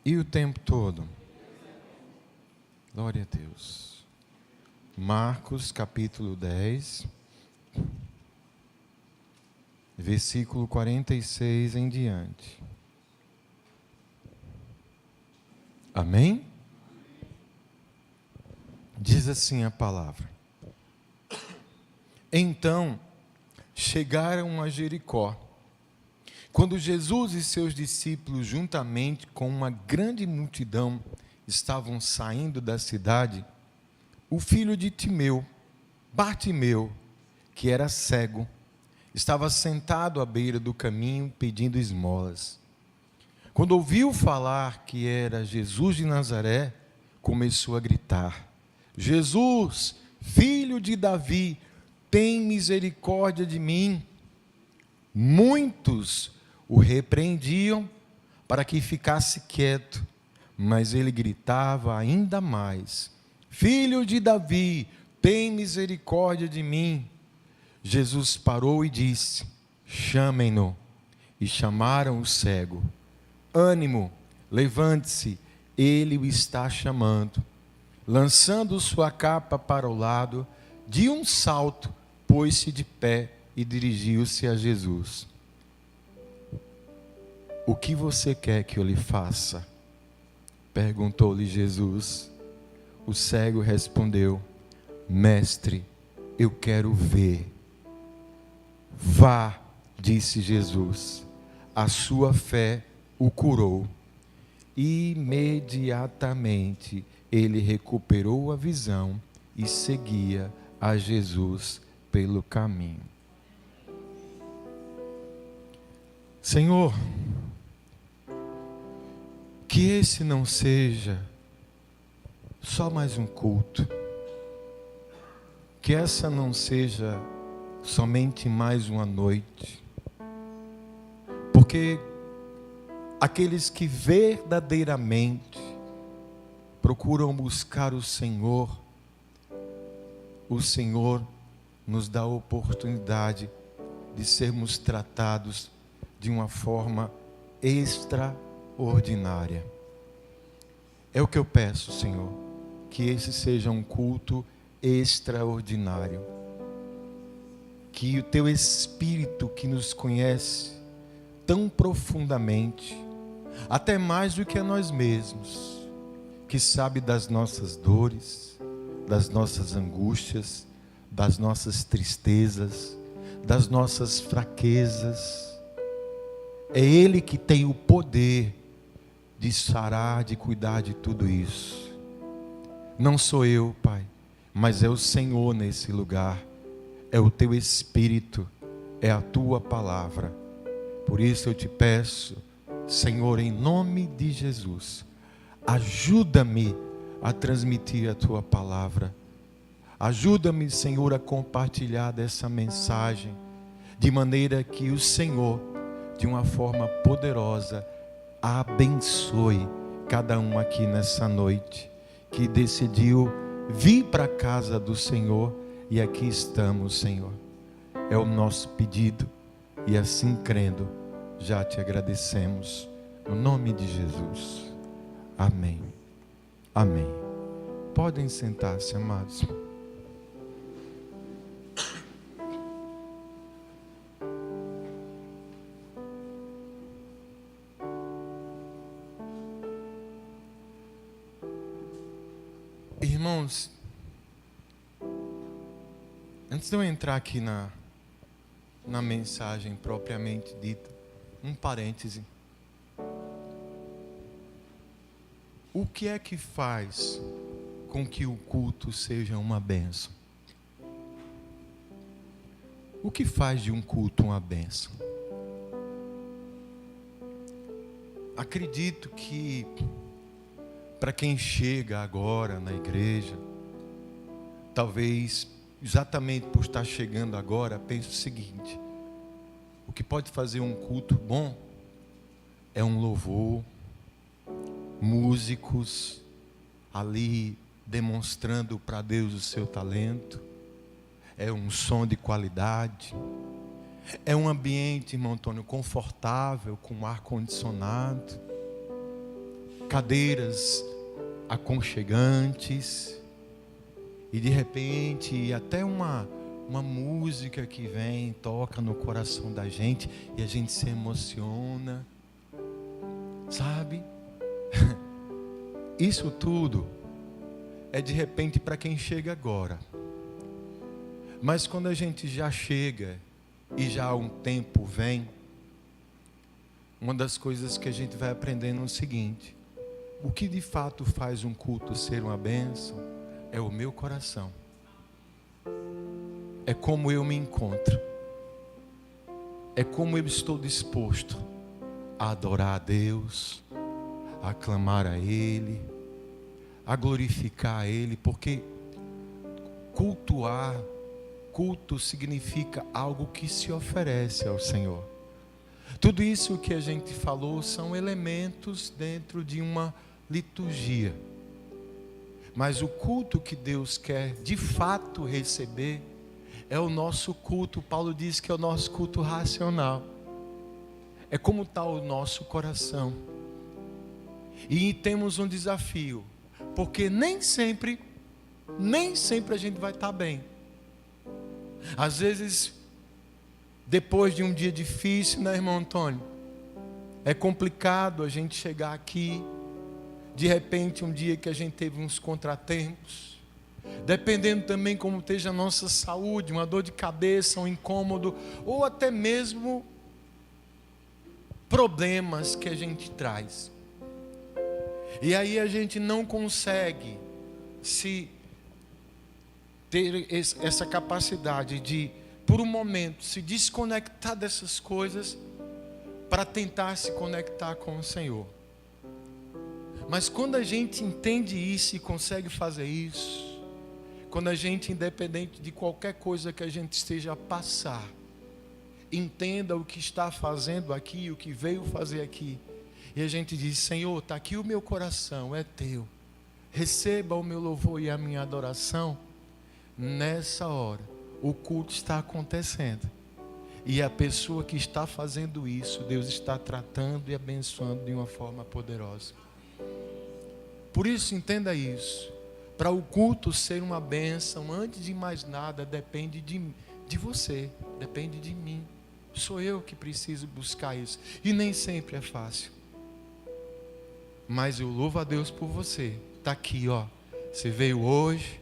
E o tempo todo. Glória a Deus. Marcos capítulo 10, versículo 46 em diante. Amém? Diz assim a palavra. Então, chegaram a Jericó. Quando Jesus e seus discípulos, juntamente com uma grande multidão, estavam saindo da cidade, o filho de Timeu, Bartimeu, que era cego, estava sentado à beira do caminho pedindo esmolas. Quando ouviu falar que era Jesus de Nazaré, começou a gritar: Jesus, filho de Davi, tem misericórdia de mim. Muitos o repreendiam para que ficasse quieto, mas ele gritava ainda mais: Filho de Davi, tem misericórdia de mim. Jesus parou e disse: chamem-no. E chamaram o cego. Ânimo, levante-se, ele o está chamando. Lançando sua capa para o lado, de um salto, pôs-se de pé e dirigiu-se a Jesus. O que você quer que eu lhe faça? Perguntou-lhe Jesus. O cego respondeu: Mestre, eu quero ver. Vá, disse Jesus, a sua fé o curou. Imediatamente ele recuperou a visão e seguia a Jesus pelo caminho. Senhor, que esse não seja só mais um culto, que essa não seja somente mais uma noite, porque aqueles que verdadeiramente procuram buscar o Senhor nos dá a oportunidade de sermos tratados de uma forma extraordinária. É o que eu peço, Senhor, que esse seja um culto extraordinário, que o Teu Espírito que nos conhece tão profundamente, até mais do que a nós mesmos, que sabe das nossas dores, das nossas angústias, das nossas tristezas, das nossas fraquezas. É Ele que tem o poder de sarar, de cuidar de tudo isso. Não sou eu, Pai, mas é o Senhor nesse lugar. É o Teu Espírito, é a Tua palavra. Por isso eu te peço, Senhor, em nome de Jesus, ajuda-me a transmitir a Tua palavra. Ajuda-me, Senhor, a compartilhar dessa mensagem, de maneira que o Senhor, de uma forma poderosa, abençoe cada um aqui nessa noite, que decidiu vir para a casa do Senhor, e aqui estamos, Senhor. É o nosso pedido, e assim crendo, já te agradecemos, no nome de Jesus. Amém. Amém. Podem sentar-se, amados. Irmãos, antes de eu entrar aqui na mensagem propriamente dita, um parêntese. O que é que faz com que o culto seja uma bênção? O que faz de um culto uma bênção? Acredito que para quem chega agora na igreja, talvez exatamente por estar chegando agora, pense o seguinte: o que pode fazer um culto bom é um louvor, músicos ali demonstrando para Deus o seu talento, é um som de qualidade, é um ambiente, irmão Antônio, confortável, com ar condicionado. cadeiras aconchegantes, e de repente até uma música que vem, toca no coração da gente, e a gente se emociona, sabe? Isso tudo é de repente para quem chega agora. Mas quando a gente já chega e já há um tempo vem, uma das coisas que a gente vai aprendendo é o seguinte: o que de fato faz um culto ser uma bênção é o meu coração. É como eu me encontro. É como eu estou disposto a adorar a Deus, a clamar a Ele, a glorificar a Ele, porque culto significa algo que se oferece ao Senhor. Tudo isso que a gente falou são elementos dentro de uma liturgia. Mas o culto que Deus quer de fato receber é o nosso culto. Paulo diz que é o nosso culto racional. É como está o nosso coração. E temos um desafio, porque nem sempre a gente vai estar bem. Às vezes, depois de um dia difícil, né, irmão Antônio? É complicado a gente chegar aqui, de repente um dia que a gente teve uns contratempos, dependendo também como esteja a nossa saúde, uma dor de cabeça, um incômodo, ou até mesmo problemas que a gente traz. E aí a gente não consegue ter essa capacidade de, por um momento, se desconectar dessas coisas para tentar se conectar com o Senhor. Mas quando a gente entende isso e consegue fazer isso, quando a gente, independente de qualquer coisa que a gente esteja a passar, entenda o que está fazendo aqui, o que veio fazer aqui, e a gente diz: Senhor, está aqui o meu coração, é teu, receba o meu louvor e a minha adoração. Nessa hora, o culto está acontecendo, e a pessoa que está fazendo isso, Deus está tratando e abençoando de uma forma poderosa. Por isso, entenda isso: para o culto ser uma bênção, antes de mais nada, depende de você, depende de mim. Sou eu que preciso buscar isso, e nem sempre é fácil. Mas eu louvo a Deus por você. Está aqui, ó. Você veio hoje,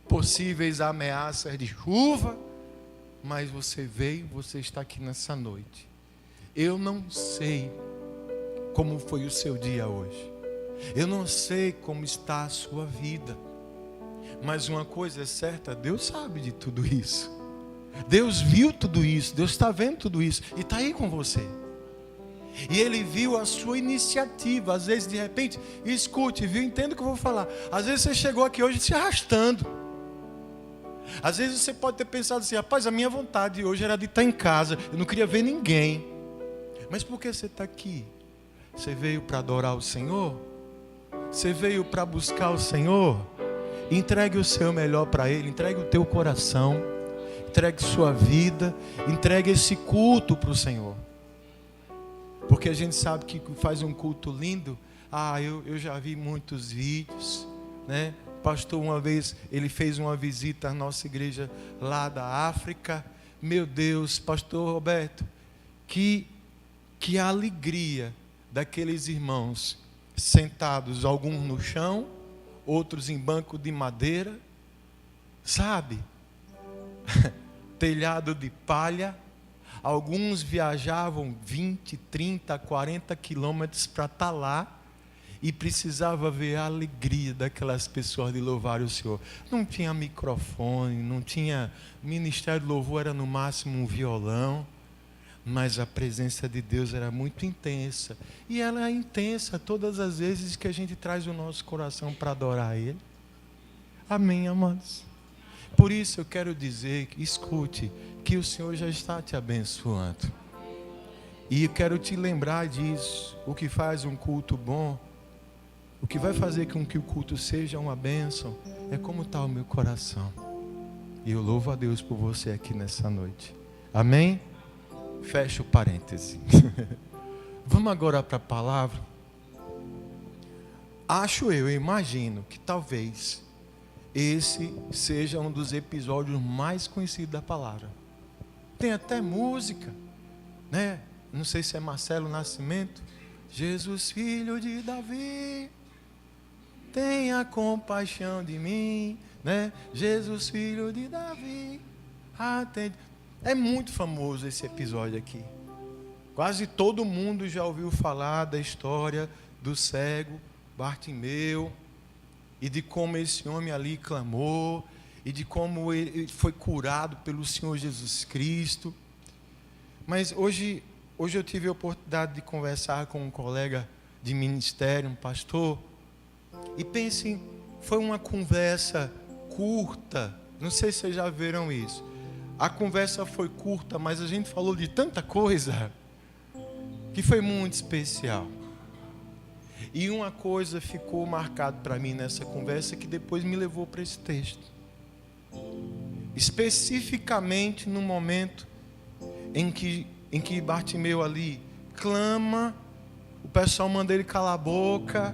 possíveis ameaças de chuva, mas você veio, você está aqui nessa noite. Eu não sei como foi o seu dia hoje, eu não sei como está a sua vida, mas uma coisa é certa: Deus sabe de tudo isso, Deus viu tudo isso, Deus está vendo tudo isso, e está aí com você. E Ele viu a sua iniciativa. Às vezes, de repente, escute, viu? Entenda o que eu vou falar. Às vezes você chegou aqui hoje se arrastando. Às vezes você pode ter pensado assim: rapaz, a minha vontade hoje era de estar em casa, eu não queria ver ninguém. Mas por que você está aqui? Você veio para adorar o Senhor? Você veio para buscar o Senhor? Entregue o seu melhor para Ele, entregue o teu coração, entregue sua vida, entregue esse culto para o Senhor. Porque a gente sabe que faz um culto lindo. Eu já vi muitos vídeos, né? O pastor, uma vez, ele fez uma visita à nossa igreja lá da África. Meu Deus, pastor Roberto, que alegria daqueles irmãos sentados, alguns no chão, outros em banco de madeira, sabe? Telhado de palha. Alguns viajavam 20, 30, 40 quilômetros para estar lá, e precisava ver a alegria daquelas pessoas de louvar o Senhor. Não tinha microfone, não tinha ministério de louvor, era no máximo um violão, mas a presença de Deus era muito intensa, e ela é intensa todas as vezes que a gente traz o nosso coração para adorar Ele. Amém, amados? Por isso eu quero dizer, escute, que o Senhor já está te abençoando. E eu quero te lembrar disso. O que faz um culto bom, o que vai fazer com que o culto seja uma bênção, é como está o meu coração. E eu louvo a Deus por você aqui nessa noite. Amém? Fecha o parêntese. Vamos agora para a palavra. eu imagino que talvez esse seja um dos episódios mais conhecidos da palavra. Tem até música, né? Não sei se é Marcelo Nascimento. Jesus, filho de Davi, tenha compaixão de mim, né? Jesus, filho de Davi, atende. É muito famoso esse episódio aqui. Quase todo mundo já ouviu falar da história do cego Bartimeu, e de como esse homem ali clamou, e de como ele foi curado pelo Senhor Jesus Cristo. Mas hoje eu tive a oportunidade de conversar com um colega de ministério, um pastor, e pensem, foi uma conversa curta, não sei se vocês já viram isso. A conversa foi curta, mas a gente falou de tanta coisa, que foi muito especial. E uma coisa ficou marcada para mim nessa conversa, que depois me levou para esse texto. Especificamente no momento em que Bartimeu ali clama, o pessoal manda ele calar a boca,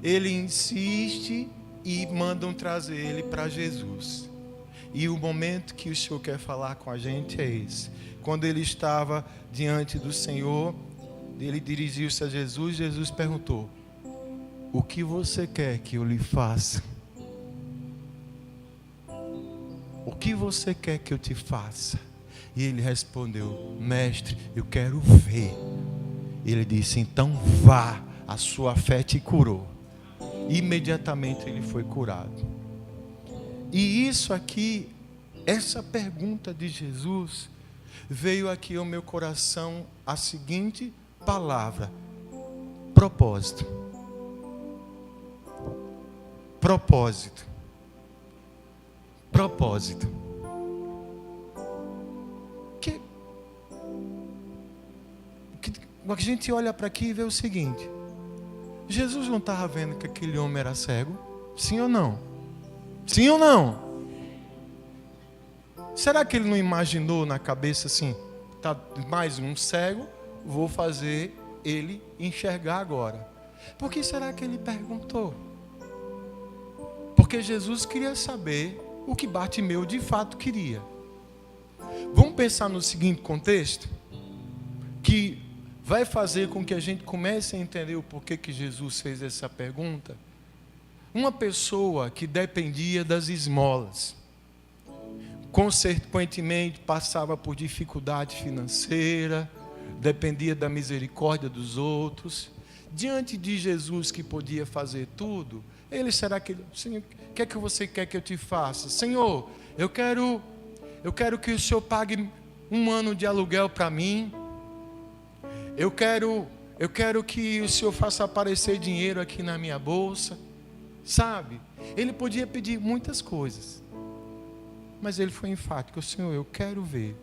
ele insiste e mandam trazer ele para Jesus. E o momento que o Senhor quer falar com a gente é esse. Quando ele estava diante do Senhor, ele dirigiu-se a Jesus, Jesus perguntou: o que você quer que eu lhe faça? O que você quer que eu te faça? E ele respondeu: mestre, eu quero ver. Ele disse: então vá, a sua fé te curou. Imediatamente ele foi curado. E isso aqui, essa pergunta de Jesus, veio aqui ao meu coração a seguinte palavra: propósito. Propósito. Propósito. A gente olha para aqui e vê o seguinte: Jesus não estava vendo que aquele homem era cego? Sim ou não? Sim ou não? Será que ele não imaginou na cabeça assim: tá mais um cego, vou fazer ele enxergar agora? Por que será que ele perguntou? Porque Jesus queria saber o que Bartimeu de fato queria. Vamos pensar no seguinte contexto, que vai fazer com que a gente comece a entender o porquê que Jesus fez essa pergunta. Uma pessoa que dependia das esmolas, consequentemente passava por dificuldade financeira, dependia da misericórdia dos outros. Diante de Jesus, que podia fazer tudo, ele, será que, Senhor, o que é que você quer que eu te faça? Senhor, eu quero que o Senhor pague 1 ano de aluguel para mim. Eu quero que o Senhor faça aparecer dinheiro aqui na minha bolsa. Sabe? Ele podia pedir muitas coisas, mas ele foi enfático: Senhor, eu quero ver.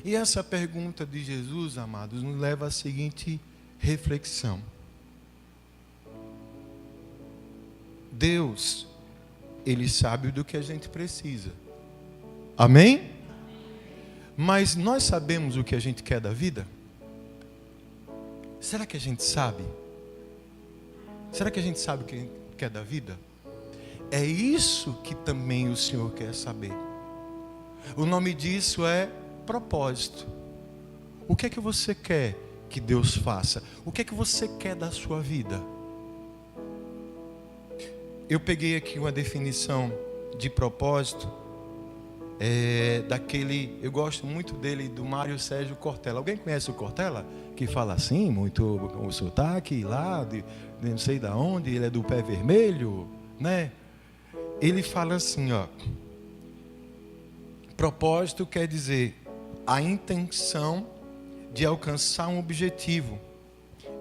E essa pergunta de Jesus, amados, nos leva à seguinte reflexão: Deus, Ele sabe do que a gente precisa. Amém? Mas nós sabemos o que a gente quer da vida? Será que a gente sabe? Será que a gente sabe o que a gente quer da vida? É isso que também o Senhor quer saber. O nome disso é propósito. O que é que você quer que Deus faça? O que é que você quer da sua vida? Eu peguei aqui uma definição de propósito, eu gosto muito dele, do Mário Sérgio Cortella. Alguém conhece o Cortella? Que fala assim, muito com o sotaque lá, de não sei de onde, ele é do pé vermelho, né? Ele fala assim, ó: propósito quer dizer a intenção de alcançar um objetivo.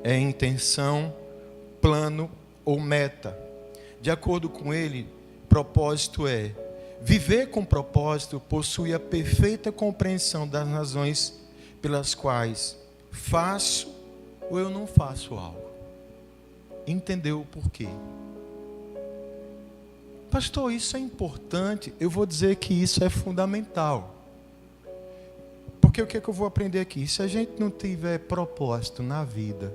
É intenção, plano ou meta. De acordo com ele, propósito é viver com propósito, possui a perfeita compreensão das razões pelas quais faço ou eu não faço algo. Entendeu o porquê? Pastor, isso é importante. Eu vou dizer que isso é fundamental. Porque o que é que eu vou aprender aqui? Se a gente não tiver propósito na vida,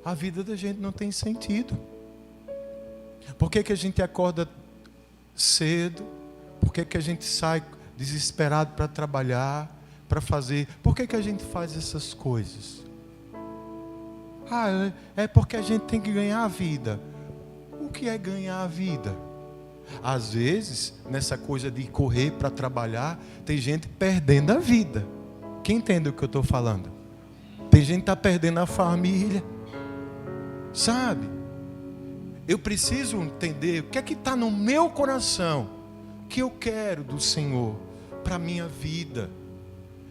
a vida da gente não tem sentido. Por que a gente acorda cedo? Por que a gente sai desesperado para trabalhar, para fazer? Por que a gente faz essas coisas? É porque a gente tem que ganhar a vida. O que é ganhar a vida? Às vezes, nessa coisa de correr para trabalhar, tem gente perdendo a vida. Quem entende o que eu estou falando? Tem gente que está perdendo a família. Sabe? Eu preciso entender o que é que está no meu coração, que eu quero do Senhor para a minha vida.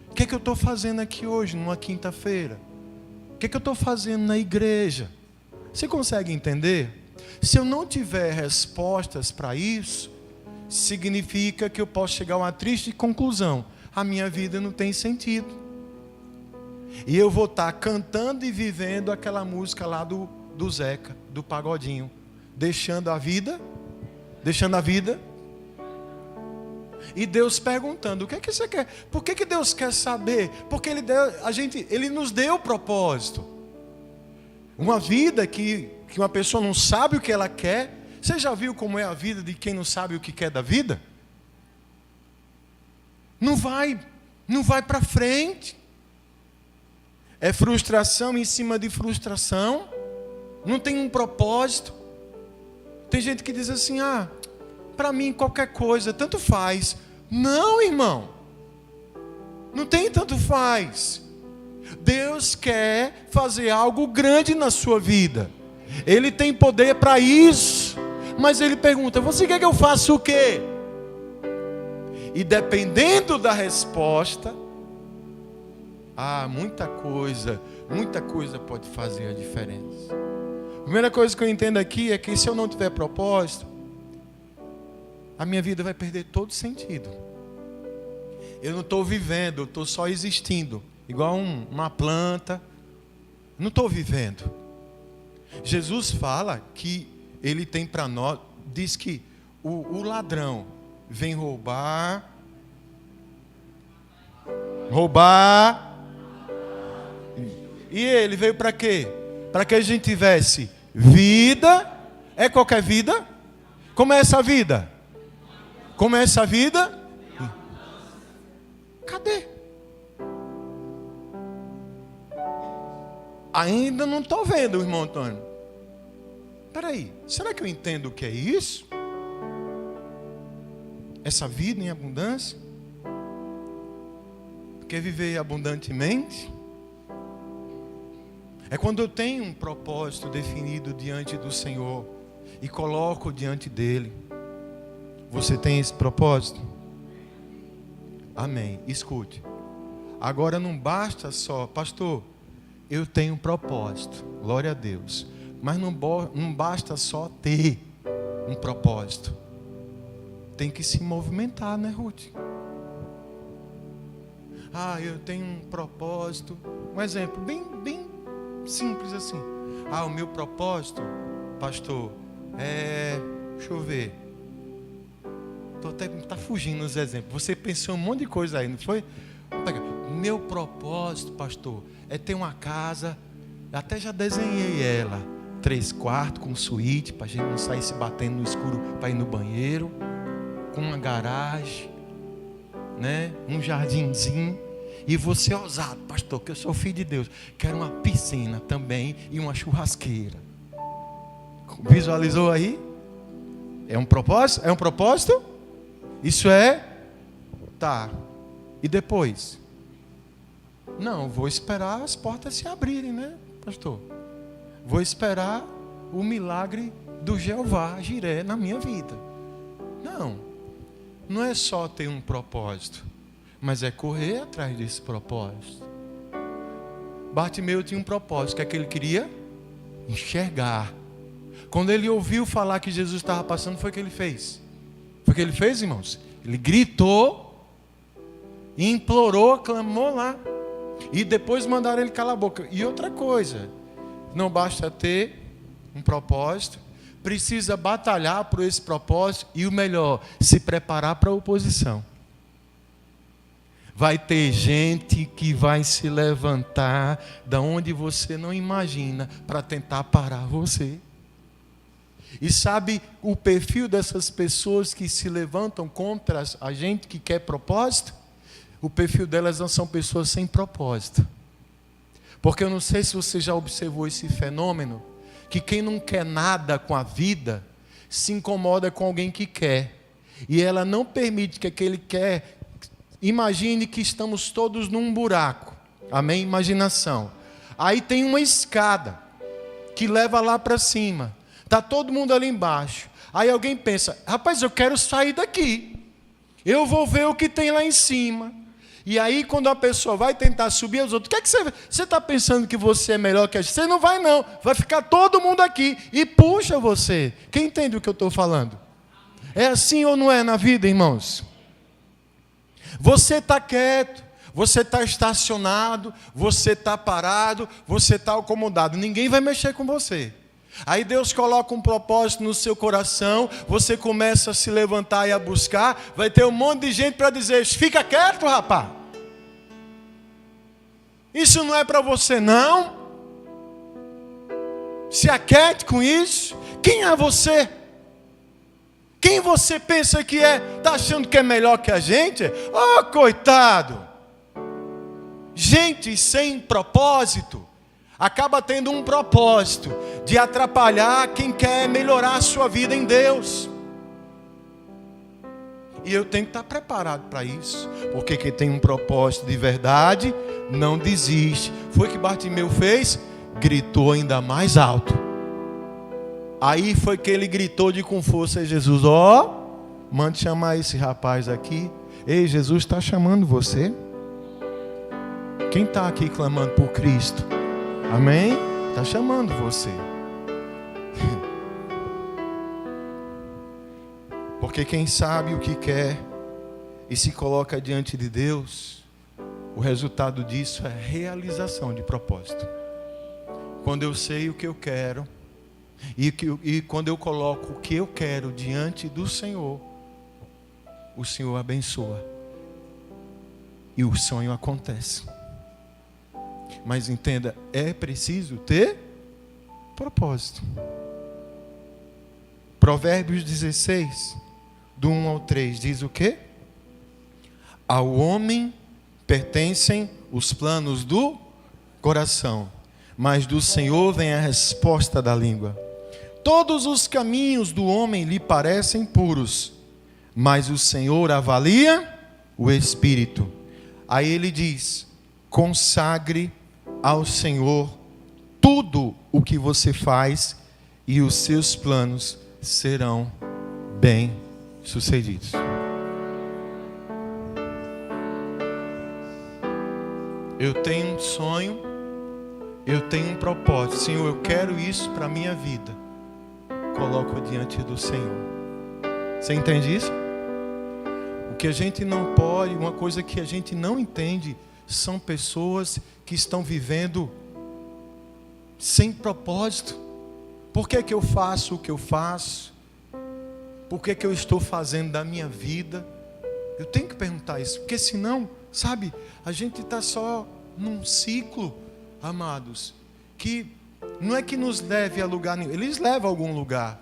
O que é que eu estou fazendo aqui hoje, numa quinta-feira? O que é que eu estou fazendo na igreja? Você consegue entender? Se eu não tiver respostas para isso, significa que eu posso chegar a uma triste conclusão: a minha vida não tem sentido. E eu vou estar cantando e vivendo aquela música lá do Zeca, do Pagodinho, deixando a vida. E Deus perguntando: o que é que você quer? Por que Deus quer saber? Porque Ele nos deu o propósito. Uma vida que uma pessoa não sabe o que ela quer. Você já viu como é a vida de quem não sabe o que quer da vida? Não vai para frente. É frustração em cima de frustração. Não tem um propósito. Tem gente que diz assim: para mim qualquer coisa, tanto faz. Não, irmão. Não tem tanto faz. Deus quer fazer algo grande na sua vida. Ele tem poder para isso. Mas Ele pergunta: você quer que eu faça o quê? E dependendo da resposta, muita coisa pode fazer a diferença. A primeira coisa que eu entendo aqui é que se eu não tiver propósito, a minha vida vai perder todo sentido. Eu não estou vivendo, eu estou só existindo, igual uma planta. Não estou vivendo. Jesus fala que Ele tem para nós, diz que o ladrão vem roubar, e Ele veio para quê? Para que a gente tivesse vida. É qualquer vida? Como é essa vida? Como é essa vida? Cadê? Ainda não estou vendo, irmão Antônio. Espera aí, será que eu entendo o que é isso? Essa vida em abundância? Quer viver abundantemente? É quando eu tenho um propósito definido diante do Senhor e coloco diante dEle. Você tem esse propósito? Amém. Escute. Agora não basta só, pastor, eu tenho um propósito. Glória a Deus. Mas não basta só ter um propósito. Tem que se movimentar, né, Ruth? Eu tenho um propósito. Um exemplo bem simples assim. O meu propósito, pastor, deixa eu ver. Tá fugindo os exemplos. Você pensou um monte de coisa aí, não foi? Meu propósito, pastor, é ter uma casa. Até já desenhei ela. 3 quartos com suíte, para a gente não sair se batendo no escuro para ir no banheiro. Com uma garagem, né? Um jardinzinho. E você é ousado, pastor, que eu sou filho de Deus. Quero uma piscina também e uma churrasqueira. Visualizou aí? É um propósito? É um propósito? Isso é? Tá. E depois? Não, vou esperar as portas se abrirem, né, pastor? Vou esperar o milagre do Jeová Jiré na minha vida. Não é só ter um propósito, mas é correr atrás desse propósito. Bartimeu tinha um propósito, que é que ele queria enxergar. Quando ele ouviu falar que Jesus estava passando, foi o que ele fez. Foi o que ele fez, irmãos? Ele gritou, implorou, clamou lá. E depois mandaram ele calar a boca. E outra coisa, não basta ter um propósito, precisa batalhar por esse propósito e o melhor, se preparar para a oposição. Vai ter gente que vai se levantar da onde você não imagina para tentar parar você. E sabe o perfil dessas pessoas que se levantam contra a gente que quer propósito? O perfil delas não são pessoas sem propósito. Porque eu não sei se você já observou esse fenômeno, que quem não quer nada com a vida, se incomoda com alguém que quer. E ela não permite que aquele quer, imagine que estamos todos num buraco. Amém? Imaginação. Aí tem uma escada que leva lá para cima. Está todo mundo ali embaixo. Aí alguém pensa, rapaz, eu quero sair daqui. Eu vou ver o que tem lá em cima. E aí quando a pessoa vai tentar subir, os outros, o que é que você está pensando que você é melhor que a gente? Você não vai não, vai ficar todo mundo aqui e puxa você. Quem entende o que eu estou falando? É assim ou não é na vida, irmãos? Você está quieto, você está estacionado, você está parado, você está acomodado. Ninguém vai mexer com você. Aí Deus coloca um propósito no seu coração, você começa a se levantar e a buscar, vai ter um monte de gente para dizer, fica quieto, rapaz. Isso não é para você não. Se aquiete com isso. Quem é você? Quem você pensa que é? Está achando que é melhor que a gente? Oh, coitado. Gente sem propósito acaba tendo um propósito de atrapalhar quem quer melhorar a sua vida em Deus. E eu tenho que estar preparado para isso, porque quem tem um propósito de verdade não desiste. Foi o que Bartimeu fez? Gritou ainda mais alto. Aí foi que ele gritou com força a Jesus, mande chamar esse rapaz aqui. Ei, Jesus está chamando você. Quem está aqui clamando por Cristo? Amém? Está chamando você. Porque quem sabe o que quer e se coloca diante de Deus, o resultado disso é realização de propósito. Quando eu sei o que eu quero e quando eu coloco o que eu quero diante do Senhor, o Senhor abençoa e o sonho acontece. Mas entenda, é preciso ter propósito. Provérbios 16, do 1 ao 3, diz o quê? Ao homem pertencem os planos do coração, mas do Senhor vem a resposta da língua. Todos os caminhos do homem lhe parecem puros, mas o Senhor avalia o espírito. Aí ele diz, consagre ao Senhor tudo o que você faz e os seus planos serão bem-sucedidos. Eu tenho um sonho, eu tenho um propósito. Senhor, eu quero isso para a minha vida. Coloco diante do Senhor. Você entende isso? O que a gente não pode, uma coisa que a gente não entende, são pessoas que estão vivendo sem propósito. Por que eu faço o que eu faço? Por que eu estou fazendo da minha vida? Eu tenho que perguntar isso, porque senão, sabe, a gente está só num ciclo, amados, que não é que nos leve a lugar nenhum, eles levam a algum lugar,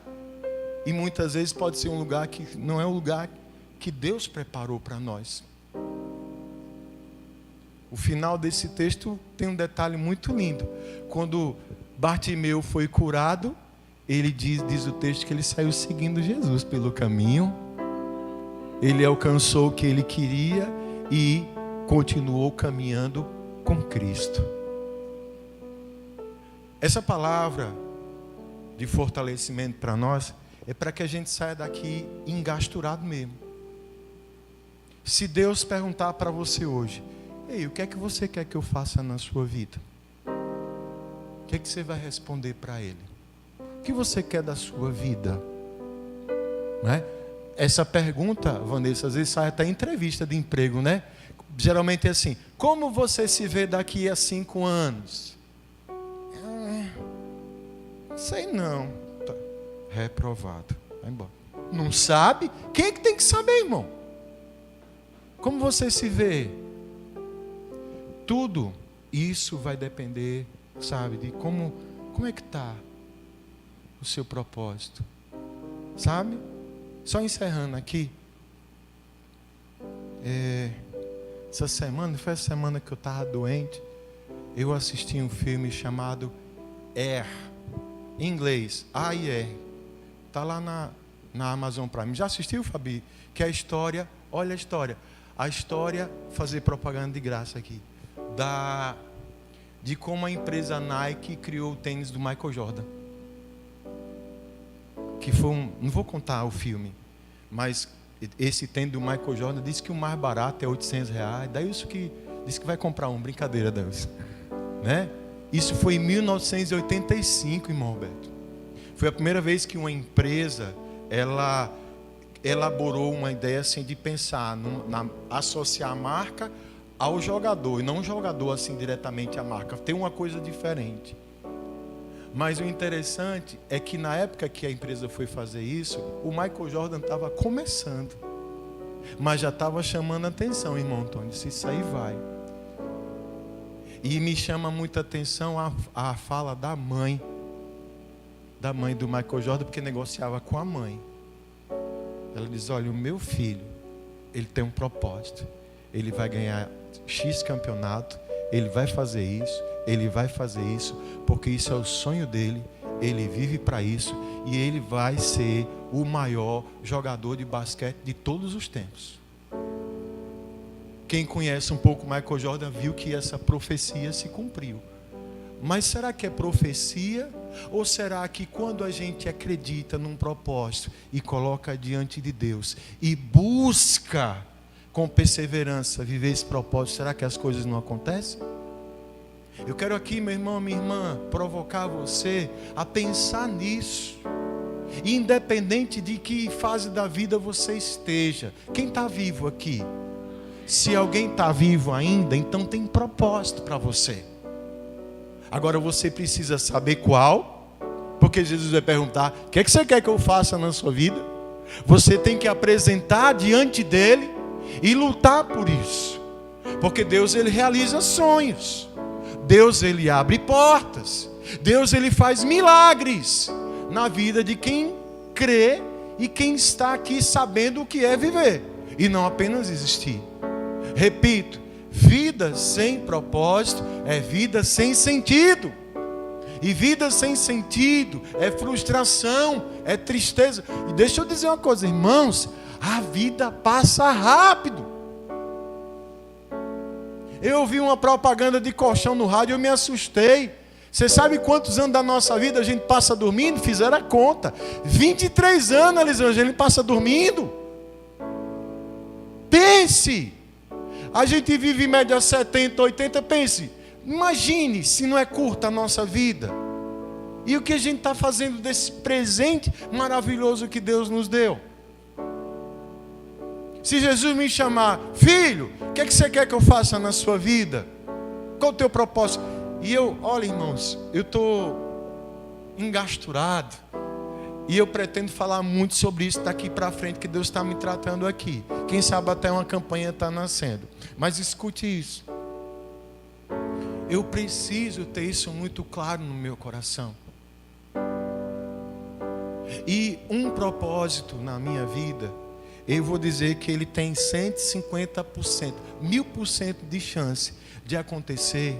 e muitas vezes pode ser um lugar que não é o lugar que Deus preparou para nós. O final desse texto tem um detalhe muito lindo. Quando Bartimeu foi curado, ele diz o texto que ele saiu seguindo Jesus pelo caminho. Ele alcançou o que ele queria e continuou caminhando com Cristo. Essa palavra de fortalecimento para nós é para que a gente saia daqui engasturado mesmo. Se Deus perguntar para você hoje, ei, o que é que você quer que eu faça na sua vida? O que é que você vai responder para Ele? O que você quer da sua vida? Não é? Essa pergunta, Vanessa, às vezes sai até em entrevista de emprego, né? Geralmente é assim, como você se vê daqui a 5 anos? Sei não. Tá. Reprovado. Vai embora. Não sabe? Quem é que tem que saber, irmão? Como você se vê? tudo isso vai depender, sabe, de como é que está o seu propósito, sabe? Só encerrando aqui, essa semana, foi a semana que eu estava doente, eu assisti um filme chamado Air, em inglês, A-I-R, está lá na Amazon Prime. Já assistiu, Fabi? Que é a história, olha a história, fazer propaganda de graça aqui, de como a empresa Nike criou o tênis do Michael Jordan. Que foi não vou contar o filme, mas esse tênis do Michael Jordan disse que o mais barato é R$800. Daí isso que disse que vai comprar um, brincadeira, Deus, né? Isso foi em 1985, irmão Roberto. Foi a primeira vez que uma empresa ela elaborou uma ideia assim de pensar associar a marca ao jogador, e não o jogador assim diretamente à marca, tem uma coisa diferente. Mas o interessante é que na época que a empresa foi fazer isso, o Michael Jordan estava começando, mas já estava chamando a atenção, irmão Antônio, se isso aí vai. E me chama muita atenção a fala da mãe do Michael Jordan, porque negociava com a mãe. Ela diz, olha, o meu filho, ele tem um propósito, ele vai ganhar X campeonato, ele vai fazer isso, porque isso é o sonho dele, ele vive para isso, e ele vai ser o maior jogador de basquete de todos os tempos. Quem conhece um pouco Michael Jordan viu que essa profecia se cumpriu. Mas será que é profecia? Ou será que quando a gente acredita num propósito e coloca diante de Deus e busca com perseverança viver esse propósito, será que as coisas não acontecem? Eu quero aqui, meu irmão, minha irmã, provocar você a pensar nisso. Independente de que fase da vida você esteja. Quem está vivo aqui? Se alguém está vivo ainda, então tem propósito para você. Agora você precisa saber qual, porque Jesus vai perguntar, o que é que você quer que eu faça na sua vida? Você tem que apresentar diante dele e lutar por isso. Porque Deus, ele realiza sonhos. Deus, ele abre portas. Deus, ele faz milagres na vida de quem crê e quem está aqui sabendo o que é viver e não apenas existir. Repito, vida sem propósito é vida sem sentido. E vida sem sentido é frustração, é tristeza. E deixa eu dizer uma coisa, irmãos, a vida passa rápido. Eu ouvi uma propaganda de colchão no rádio e eu me assustei. Você sabe quantos anos da nossa vida a gente passa dormindo? Fizeram a conta. 23 anos, Elisângela, a gente passa dormindo. Pense. A gente vive em média 70, 80, pense. Imagine se não é curta a nossa vida. E o que a gente está fazendo desse presente maravilhoso que Deus nos deu? Se Jesus me chamar, filho, o que é que você quer que eu faça na sua vida? Qual o teu propósito? E eu, olha irmãos, eu estou engasturado. E eu pretendo falar muito sobre isso daqui para frente, que Deus está me tratando aqui. Quem sabe até uma campanha está nascendo. Mas escute isso. Eu preciso ter isso muito claro no meu coração. E um propósito na minha vida, eu vou dizer que ele tem 150%, 1000% de chance de acontecer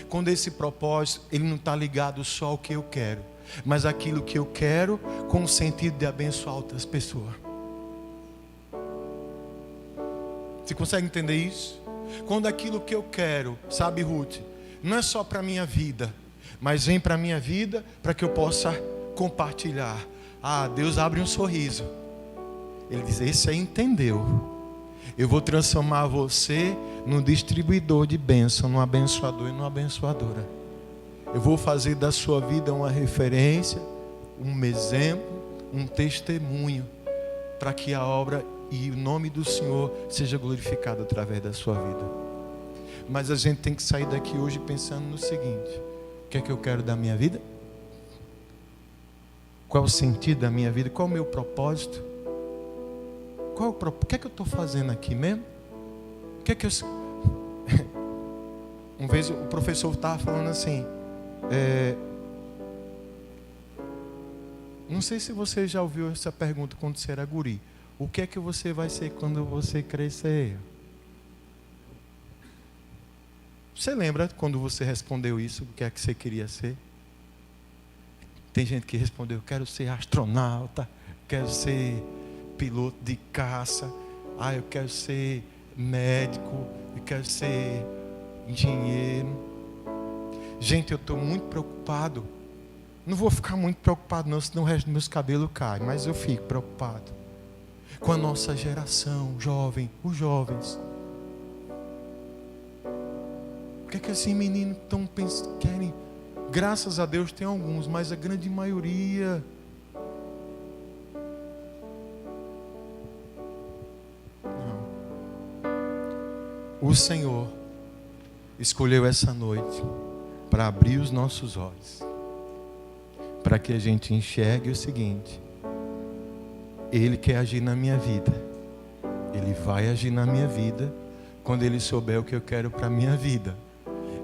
quando esse propósito ele não está ligado só ao que eu quero, mas aquilo que eu quero com o sentido de abençoar outras pessoas. Você consegue entender isso? Quando aquilo que eu quero, sabe, Ruth, não é só para a minha vida, mas vem para a minha vida para que eu possa compartilhar. Ah, Deus abre um sorriso. Ele diz, esse aí entendeu. Eu vou transformar você num distribuidor de bênção, num abençoador e numa abençoadora. Eu vou fazer da sua vida uma referência, um exemplo, um testemunho, para que a obra e o nome do Senhor seja glorificado através da sua vida. Mas a gente tem que sair daqui hoje pensando no seguinte: o que é que eu quero da minha vida? Qual é o sentido da minha vida? Qual é o meu propósito? O que é que eu estou fazendo aqui mesmo? O que é que eu... Uma vez o professor estava falando assim, não sei se você já ouviu essa pergunta quando você era guri. O que é que você vai ser quando você crescer? Você lembra quando você respondeu isso? O que é que você queria ser? Tem gente que respondeu, quero ser astronauta, quero ser piloto de caça, eu quero ser médico, eu quero ser engenheiro. Gente, eu estou muito preocupado. Não vou ficar muito preocupado não, senão o resto dos meus cabelos cai, mas eu fico preocupado com a nossa geração, jovem, os jovens. O que é que esses meninos querem? Graças a Deus tem alguns, mas a grande maioria não. O Senhor escolheu essa noite para abrir os nossos olhos, para que a gente enxergue o seguinte: Ele quer agir na minha vida, Ele vai agir na minha vida quando Ele souber o que eu quero para a minha vida.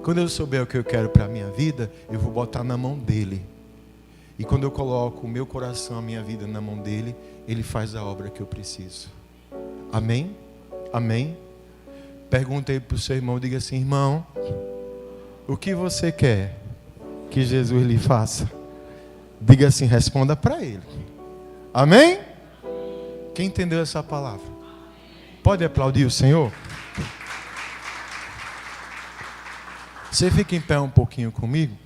Quando eu souber o que eu quero para a minha vida, eu vou botar na mão dEle. E quando eu coloco o meu coração, a minha vida na mão dEle, Ele faz a obra que eu preciso. Amém? Amém? Pergunta aí para o seu irmão, diga assim: irmão, o que você quer que Jesus lhe faça? Diga assim, responda para Ele. Amém? Quem entendeu essa palavra? Pode aplaudir o Senhor? Você fica em pé um pouquinho comigo?